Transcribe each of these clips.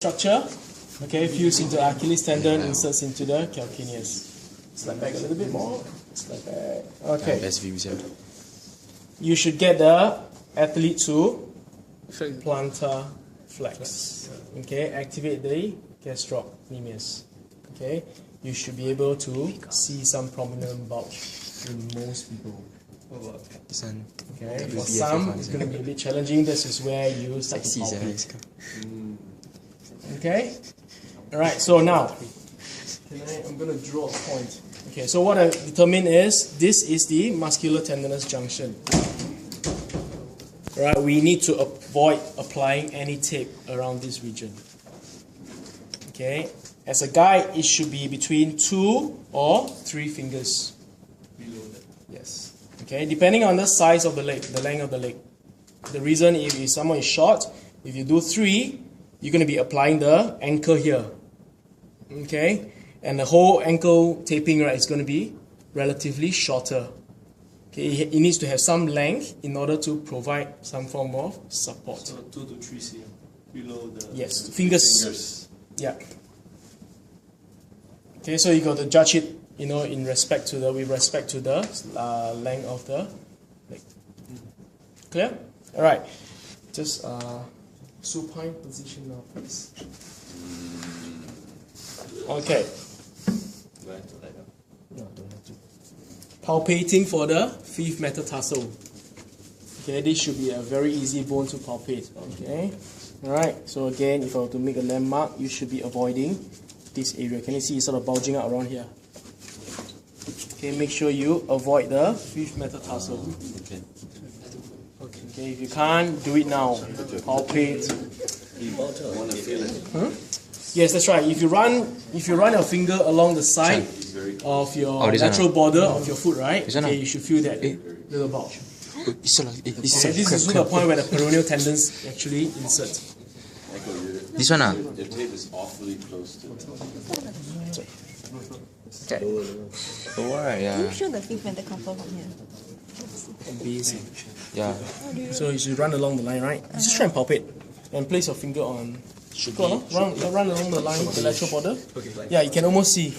structure, okay, fuse into Achilles tendon, inserts into the calcaneus. Slide back a little bit more. Slide back. Okay. Best views, yeah. You should get the athlete to plantar flex. Okay, activate the gastrocnemius. Okay, you should be able to see some prominent bulge in most people. This one. Okay, for some it's going to be a bit challenging. This is where you start to palpate. Okay, all right. So now, I'm going to draw a point. Okay, so what I determine is this is the muscular tendinous junction. Right, we need to avoid applying any tape around this region. Okay, as a guide, it should be between 2 or 3 fingers. Below that. Yes. Okay, depending on the size of the leg, the length of the leg. The reason if someone is short, if you do 3, you're going to be applying the ankle here. Okay, and the whole ankle taping, right, is going to be relatively shorter. Okay, it needs to have some length in order to provide some form of support. So 2 to 3 cm below the fingers. Yeah. Okay, so you got to judge it, with respect to the length of the leg. Clear? All right. Just supine position now, please. Okay. No, don't have to. Palpating for the 5th metatarsal. Okay, this should be a very easy bone to palpate. Okay, alright, so again, if I were to make a landmark, you should be avoiding this area. Can you see it's sort of bulging out around here? Okay, make sure you avoid the 5th metatarsal. Okay, if you can't, do it now. Palpate. Yes, that's right. If you run your finger along the side of your lateral border of your foot, right? Okay, you should feel that little bulge. This is the point where the peroneal tendons actually insert. This one, The tape is awfully close to it. Okay. Alright, Can yeah. you show the 5th metatarsal from here? Amazing. Yeah. So you should run along the line, right? Just try and palpate and place your finger on. Go on, run along the line, the lateral border. Yeah, you can almost see.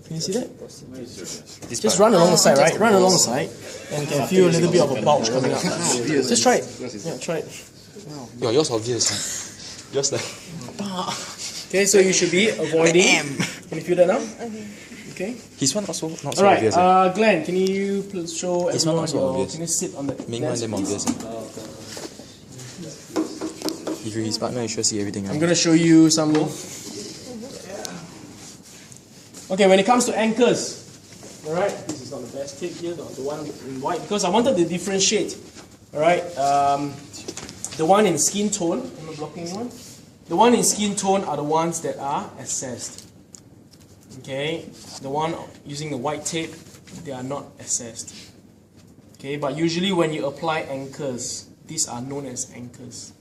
Can you see that? Just run along the side, right? Run along the side, and you can feel a little bit of a bulge coming up. Just try it. Yeah, try it. Yeah, yours obvious. Just like. Okay, so you should be avoiding. Can you feel that now? Okay. His one also not so Alright, obvious. Glenn, can you please show His one everyone also obvious. Can you sit on the Ming one desk, them please? obvious. If you're his partner, you should see everything. I'm gonna show you some. Okay, when it comes to anchors, alright, this is not the best tape here, the one in white, because I wanted to differentiate. Alright, the one in skin tone, I'm not blocking anyone. The one in skin tone are the ones that are assessed. Okay, the one using the white tape, they are not assessed. Okay, but usually when you apply anchors, these are known as anchors.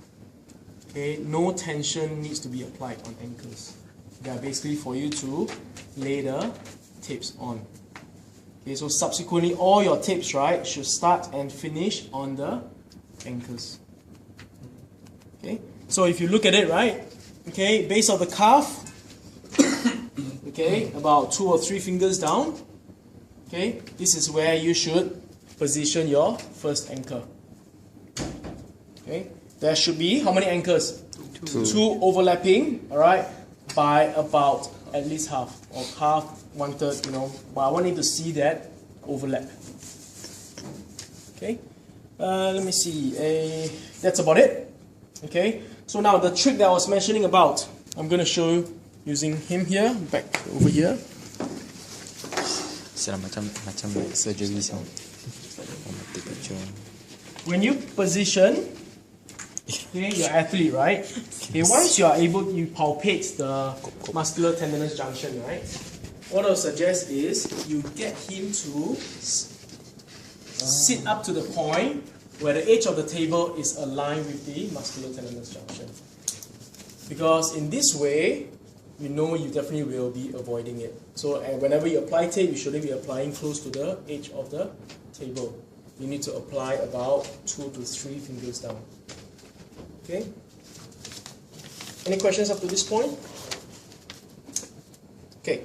Okay, no tension needs to be applied on anchors. They are basically for you to lay the tapes on. Okay, so subsequently all your tapes, right, should start and finish on the anchors. Okay, so if you look at it, right, okay, base of the calf, okay, about 2 or 3 fingers down, okay, this is where you should position your first anchor. Okay, there should be how many anchors? 2 overlapping, alright, by about at least half, or half, 1/3, but I want you to see that overlap. Okay, let me see, that's about it. Okay, so now the trick that I was mentioning about, I'm going to show you using him here, back over here. Macam like surgery sound. Take picture. When you position, okay, your athlete, right? Okay, once you are able, you palpate the muscular tendinous junction, right? What I'll suggest is you get him to sit up to the point where the edge of the table is aligned with the muscular tendinous junction. Because in this way, you definitely will be avoiding it. So whenever you apply tape, you shouldn't be applying close to the edge of the table. You need to apply about 2 to 3 fingers down. Okay? Any questions up to this point? Okay.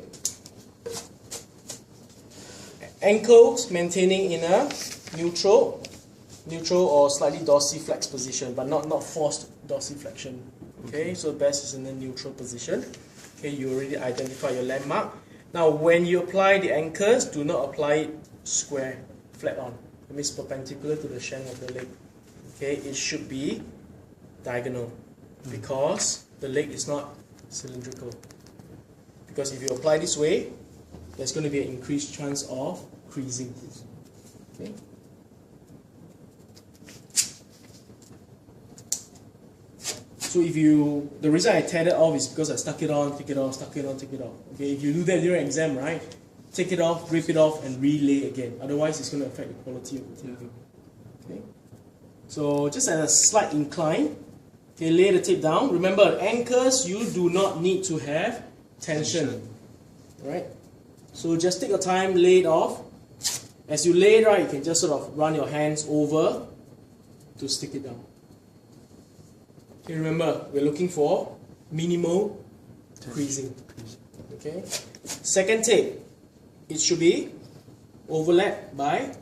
Ankles maintaining in a neutral or slightly dorsiflex position, but not forced dorsiflexion. Okay, so best is in the neutral position. Okay, you already identify your landmark. Now, when you apply the anchors, do not apply it square, flat on. That means perpendicular to the shank of the leg. Okay, it should be diagonal because the leg is not cylindrical. Because if you apply this way, there's going to be an increased chance of creasing. Okay. So the reason I tear it off is because I stuck it on, take it off, stuck it on, take it off. Okay, if you do that during exam, right, take it off, rip it off, and relay again. Otherwise, it's going to affect the quality of the tape. Okay. So just at a slight incline, okay, lay the tape down. Remember, anchors, you do not need to have tension. Right? So just take your time, lay it off. As you lay it, right, you can just sort of run your hands over to stick it down. Okay, remember, we're looking for minimal creasing. Okay. Second tape, it should be overlapped by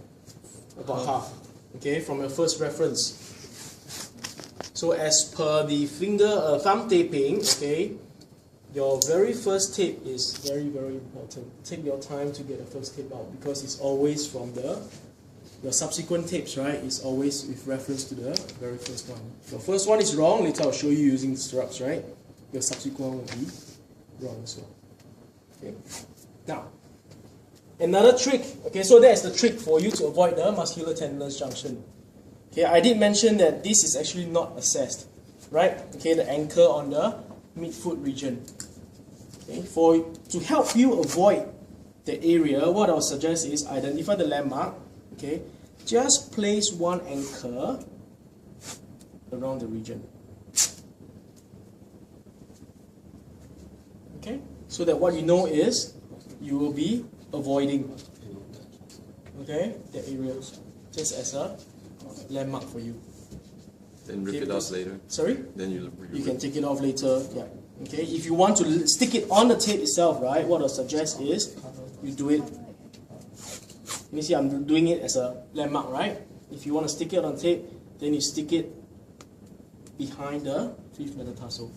about half. Okay, from your first reference. So as per the thumb taping, okay, your very first tape is very, very important. Take your time to get the first tape out because it's always from your subsequent tapes, right? It's always with reference to the very first one. If your first one is wrong, later I'll show you using stirrups, right? Your subsequent one will be wrong as well. Okay. Now, another trick. Okay, so that's the trick for you to avoid the muscular tendinous junction. Okay, I did mention that this is actually not assessed, right? Okay, the anchor on the midfoot region. Okay, to help you avoid the area, what I'll suggest is identify the landmark. Okay, just place one anchor around the region. Okay, so that what you know is you will be avoiding, okay, the area just as a landmark for you. Then rip it off later. Sorry? Then you can take it off later. Yeah. Okay. If you want to stick it on the tape itself, right? What I suggest is you do it. You see, I'm doing it as a landmark, right? If you want to stick it on tape, then you stick it behind the fifth metatarsal.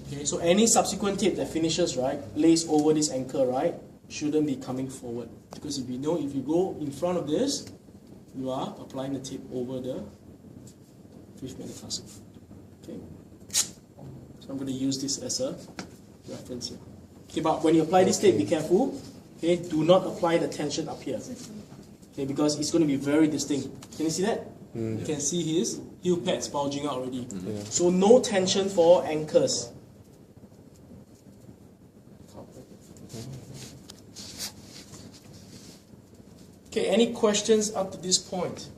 Okay. So any subsequent tape that finishes, right, lays over this anchor, right, shouldn't be coming forward because if you go in front of this, you are applying the tape over the fifth metatarsal. Okay. So I'm going to use this as a reference here. Okay, but when you apply this tape, be careful. Okay, do not apply the tension up here. Okay, because it's going to be very distinct. Can you see that? You can see his heel pads bulging out already. Yeah. So no tension for anchors. Okay, any questions up to this point?